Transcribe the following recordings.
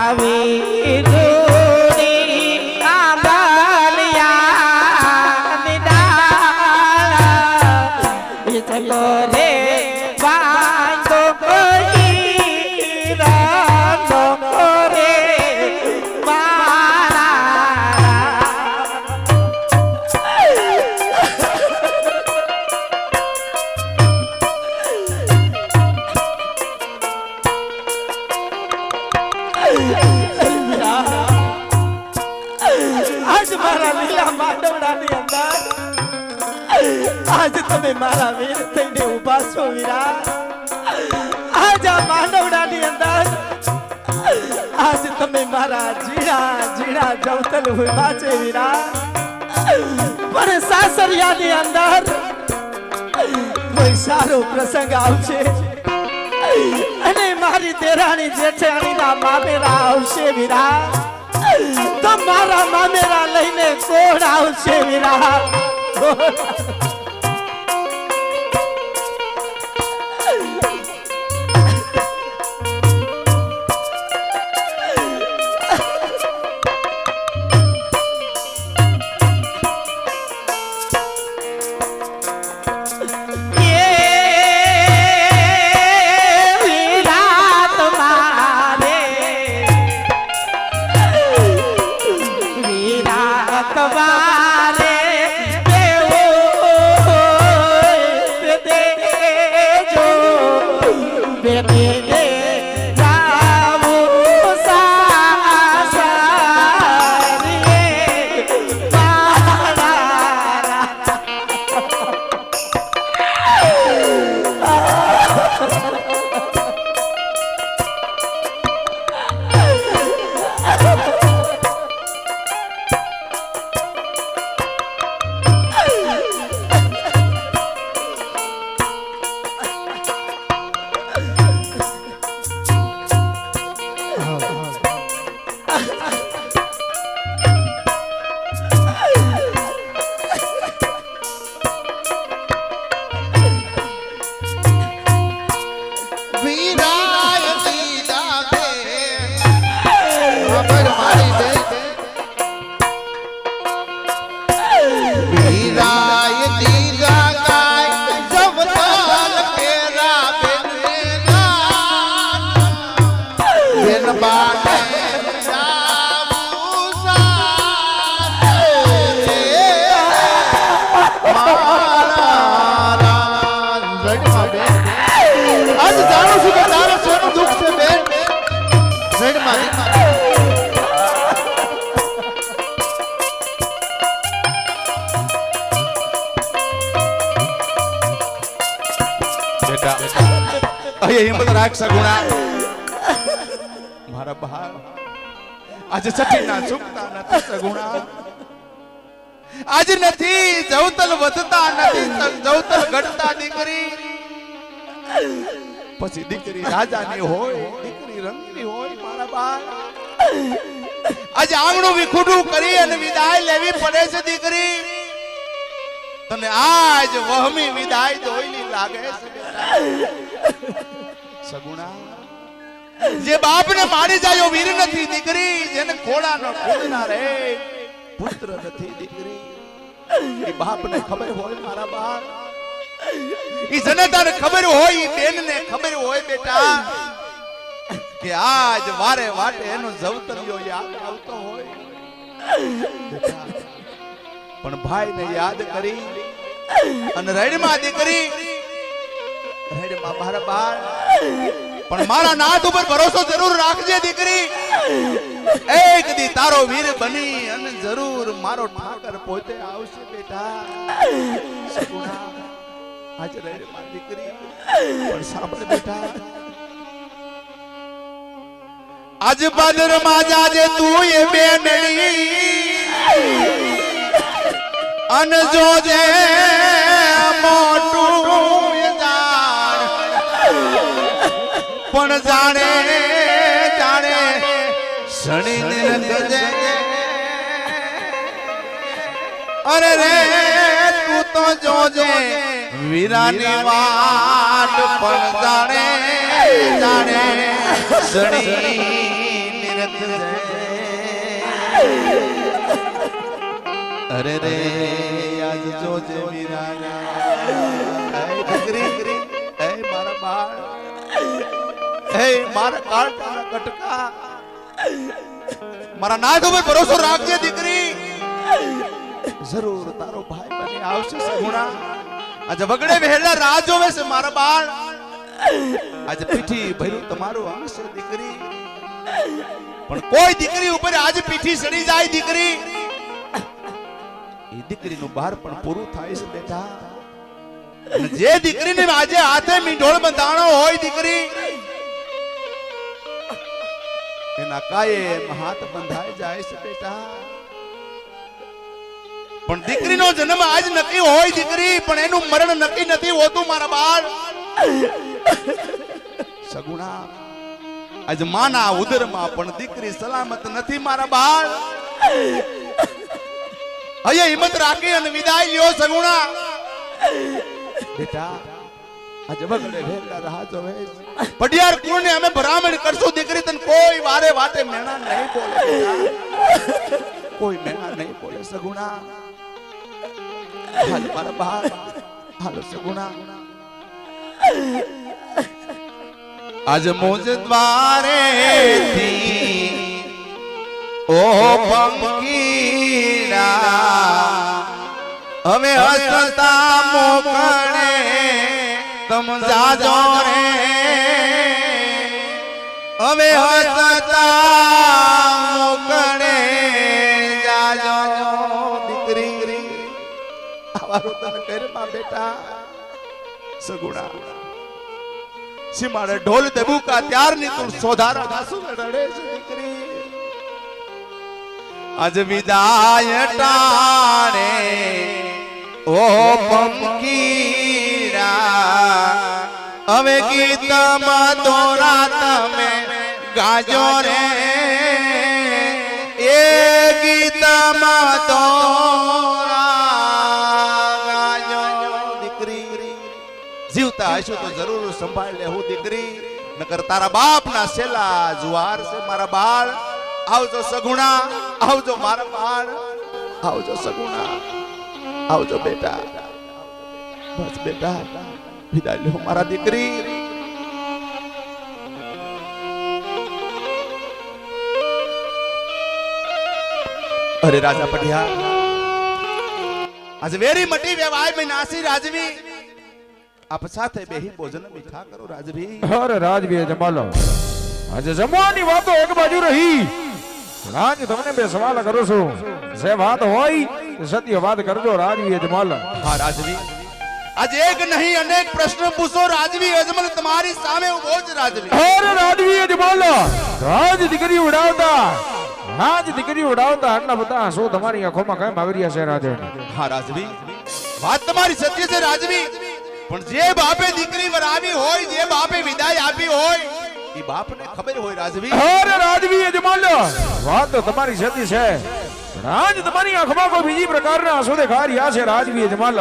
आज તમે મારા વીર થઈને ઊભા છો વીરા આજ આ માંડવડાની અંદર આજ તમે મારા જીણા જીણા જવતલ ઊભા છે વીરા પણ સાસરિયાની અંદર કોઈ સારો પ્રસંગ આવશે અને મારી દેરાણી જેઠાણીના મામેરા આવશે વીરા તો મારા મામેરા લઈને કોણ આવશે વીરા હિંમત રાખ સગુણા મારા બહાર આજે સઠીના ચૂકતા નથી સગુણા આજ નથી જવતલ વધતા નથી જવતલ ઘટતા દીકરી પછી દીકરી રાજાની હોય દીકરી રંગની હોય મારા બહાર આજે આંગણું વિખુડું કરી અને વિદાય લેવી પડે છે દીકરી તને આજ વહમી વિદાય દોયલી લાગે છે સગુણા જે બાપને મારી જાય વીર નથી દીકરી જેને ખોડાનો ખોદના રે પુત્ર નથી દીકરી એ બાપને ખબર હોય મારા બાપ ઈ જનતાને ખબર હોય ઈ બેનને ખબર હોય બેટા કે આજ વારે વાટે એનો જવતરિયો યાદ આવતો હોય પણ ભાઈને યાદ કરી અને રડમાં દીકરી રડમાં મારા બાળ પણ મારા નાથ ઉપર ભરોસો જરૂર રાખજે દીકરી એક દી તારો વીર બની અને જરૂર મારો ઠાકર પોતે આવશે બેટા સગુણા આજ રડમાં દીકરી પણ સાંભળ બેટા આજ બાદર માં જાજે તું એ બેનડી અન જોજે મોટું જાણ પણ જાણે જાણે સણી નિરંજે અરે રે તું તો જોજે વીરાની વાટ પણ જાણે જાણે સણી તીરથ જાય અરે રે આજ જોજે વીરાના દીકરી એ મારા બાળ એ મારા કાળના કટકા મારા નાથ ઉપર ભરોસો રાખજે દીકરી જરૂર તારો ભાઈ બની આવશે સગુણા આજે વગડે વહેલા રાહ જોવે છે મારા બાળ આજે પીઠી ભર્યું તમારું આવશે દીકરી પણ કોઈ દીકરી ઉપર આજે પીઠી સડી જાય દીકરી એ દીકરીનું બહાર પણ પૂરું થાય છે બેટા અને જે દીકરીને આજે હાથે મીંઢોળ બંધાણો હોય દીકરી એના કાયમ હાથ બંધાઈ જાય છે બેટા પણ દીકરીનો જન્મ આજ નક્કી હોય દીકરી પણ એનું મરણ નક્કી નથી હોતું મારા બાળ સગુણા આજ માના ઉદરમાં પણ દીકરી સલામત નથી મારા બાળ અહીંયા હિંમત રાખી અને વિદાય લ્યો સગુણા બેટા આજે વગડે વહેલા રાહ જોવે પડિયાર કુળને અમે ભરામણ કરશું દીકરી તને કોઈ વારે વાતે મેણા નહીં બોલે બેટા કોઈ મેણા નહીં બોલે સગુણા હાલ મારા બહાર હાલો સગુણા આજ મોજ દ્વારે થી ઓ પંકીડા હવે હસતા મોકળે તમ જાજો રે હવે હસતા મોકળે જાજો દીકરી આવારો તને કરે માં બેટા સગુણા સીમાડે ઢોલ દેબુકા ત્યારની તું સોધારા દાસુ રડે છે દીકરી આજ વિદાય ટાણે ઓ પંકીડા હવે ગીતમાં દોરા તમે ગાજો રે એ ગીતમાં દોરા ગાજો દીકરી જીવતા હશો તો જરૂર સંભાળ લે હું દીકરી નકર તારા બાપના સેલા જુવાર છે મારા બાળ આવજો સગુણા આવજો મારા બાળ આવજો સગુણા આવજો બેટા બસ બેટા વિદાય લો મારા દીકરી અરે રાજા પઢિયા આજ વેરી મટી વેવાય મે નાસી રાજવી આપ સાથે બેહી ભોજન મીઠા કરો રાજવી અરે રાજવી જમાલો આજે જમવાની વાતો એક બાજુ રહી રાજ તમને બે સવાલ કરું છું જે વાત હોય સત્ય વાત કરજો રાજવી જમાલ હા રાજવી आज एक नहीं अनेक प्रश्न पूछो राजवी अजमल तुम्हारी सामे उभो ज राजवी अरे राजवी अजमल राज દીકરી ઉડાવતા રાજ દીકરી ઉડાવતા આટલા બધા આંસુ તમારી આંખોમાં કેમ આવી રહ્યા છે રાજન હા રાજવી વાત તમારી સત્ય છે રાજવી પણ જે બાપે દીકરી વરાવી હોય જે બાપે વિદાય આપી હોય ઈ બાપને ખબર હોય રાજવી અરે રાજવી અજમલ વાત તો તમારી સત્ય છે રાજ તમારી આંખમાં કોઈ બીજી પ્રકારના આંસુ દેખાઈ રહ્યા છે રાજવી અજમલ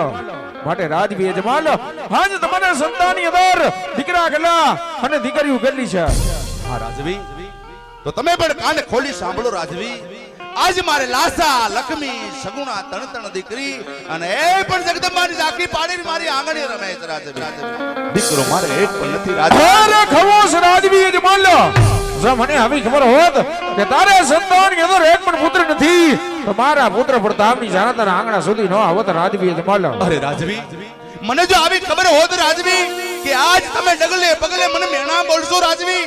માટે રાજવી અજમલ આજ તમારા સંતાનની અંદર દીકરા કેટલા અને દીકરીઓ કેટલી છે હા રાજવી તો તમે પણ કાન ખોલી સાંભળો રાજવી આજ મારે લાસા લક્ષ્મી સગુણા તણ દીકરી અને એ પણ જગદંબાની રાખી પાડીને મારી આંગણે રમે છે રાજવી દીકરો મારે એક પણ નથી રાજવી અરે ખમોશ રાજવી અજમલ જો મને આવી ખબર હોત કે તારે સંતાનની અંદર એક પણ પુત્ર નથી તો મારા પુત્ર પ્રતાપની જાણતા આંગણા સુધી ન આવત રાજવી અજમલ અરે રાજવી મને જો આવી ખબર હોત રાજવી કે આજ તમે ડગલે પગલે મને મેણા બોલશો રાજવી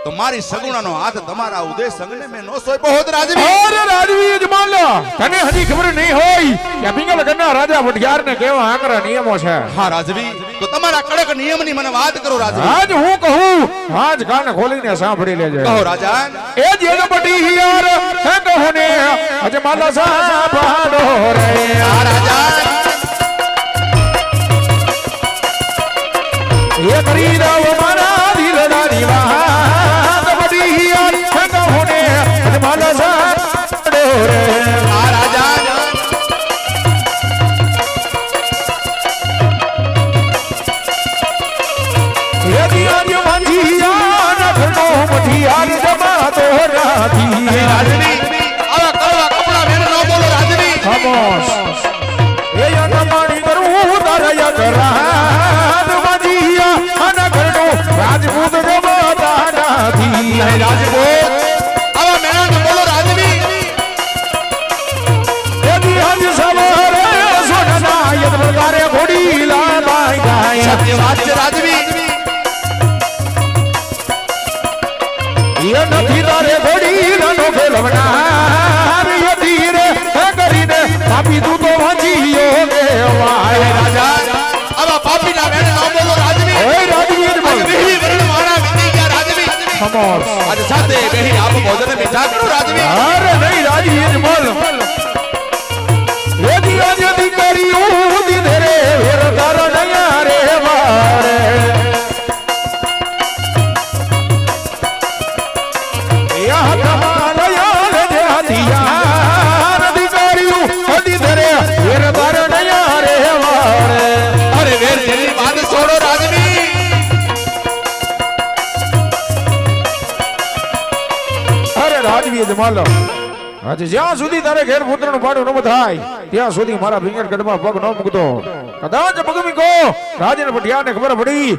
તો મારી સગુણાનો હાથ તમારા ઉદય સંગને મે નો સોયપો હોત રાજવી અરે રાજવી અજમલ તને હજી ખબર નહીં હોય કે પિંગલગઢના રાજા વઢિયારને કેવા આકરા નિયમો છે હા રાજવી તો તમારા કડક નિયમની મને વાત કરો રાજવી આજ હું કહું આજ કાન ખોલીને સાંભળી લેજે કહો રાજા એ જેગપટી હિયાર હે કહો ને અજમલ સાંભળો રે આ રાજા એ કરી દો મારા દિલદારી વાત બડી હિયાર હે કહો ને અજમલ સાંભળો રે આ રાજા એ દિયાર મંજીયા નખનો મઠિયાર જમા તો રા નહીં રાજવી આવા કડવા કપડા વેણ ન બોલો રાજવી ખામોશ એ યજમાની કરું તારયા કરાદ માજીયા અને ઘરનું રાજપૂત જમાતા નથી નહીં રાજપૂત આવા મેણા ન બોલો રાજવી એદી હજ સવારે સોના યદ પ્રકારે ઘોડી લાવાઈ જાય સત્ય વાત છે રાજવી એ નથી તારે ઘોડી નાનો ખેલવનાર યદી રે કરીને પાપી તું તો વાંચીયો કે વાય રાજા આવા પાપીના વેણ ન બોલો રાજવી ઓય રાજવીર બોલ બેહી વરણ વાળા વીતી ગયા રાજવી ખામોશ આજ સાથે બેહી આપ ભોજન મીઠા કરો રાજવી અરે નહીં રાજવીર બોલ એદી આજે દીકરીઓ દીધે રે વેર તાર નયા રે વારે યા કમાલયા લે દિયા દીકરીઓ દીધે રે વેર તાર નયા રે વારે અરે વેર જેની વાત છોડો રાજવી અરે રાજવી જમાલો આજે જ્યાં સુધી તારે ઘેર પુત્રનું પાડું ન થાય ત્યાં સુધી મારા ફિંગર કડમાં પગ ન મૂકતો કદાચ પગ મૂકો રાજન પટિયાને ખબર પડી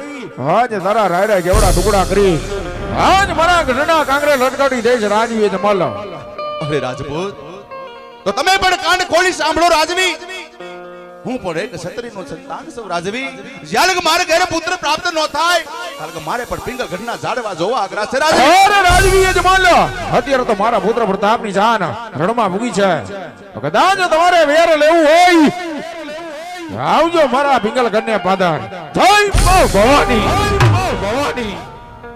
આજે તારા રાયડા જેવડા ટુકડા કરી આજ મારા ઘરના કાંગરે લટકાડી દઈશ રાજવી જમાલો અરે રાજપૂત તો તમે પણ કાન ખોલી સાંભળો રાજવી હું પણ એક ક્ષત્રિયનો સંતાન છું રાજવી જ્યારે કે મારે ઘરે પુત્ર પ્રાપ્ત ન થાય કારણ કે મારે પણ પિંગલ ઘટના ઝાડવા જોવા આગ્રહ છે રાજવી અરે રાજવી જમાલો અત્યારે તો મારા પુત્ર પ્રતાપની જાન રણમાં મૂકી છે તો કદાચ તમારે વેર લેવું હોય આવજો મારા પિંગલ કન્યા પાદર જય મા ભવાની ભવાની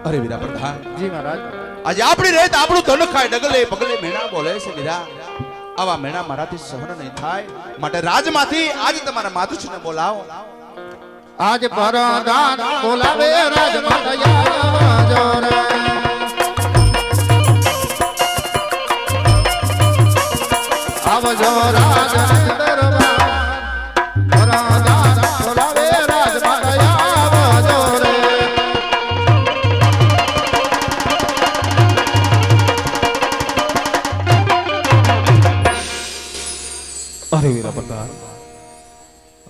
અરે વીરા પ્રધાન જી મહારાજ આજે આપણી રેત આપણું ધન ખાય ડગલે પગલે મેણા બોલે છે વીરા આવા મેણા મારાથી સહન નહીં થાય માટે રાજમાંથી આજે તમારા માતુશ્રીને બોલાવો આજ પરદાન બોલાવે રાજ માતયા જોરે આવજો રાજ દરબાર પરદાન બોલાવે રાજ માતયા જોરે અરે વીરા પ્રધાન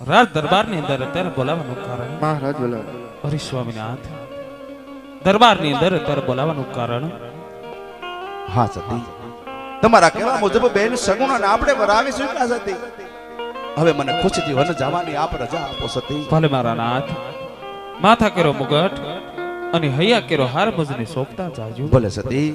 રાજ દરબારની અંદર અત્યારે બોલાવાનું કારણ મહારાજ બોલાવે અરે સ્વામીનાથ દરબારની અંદર અત્યારે બોલાવાનું કારણ હા સતી તમારા કહેવા મુજબ બેન સગુણાને આપણે વરાવી સ્વીકાર સતી હવે મને ખુશીથી વન જવાની આપ રજા આપો સતી ભલે મારા નાથ માથા કેરો મુગટ અને હૈયા કેરો હાર મજને સોંપતા જાજો ભલે સતી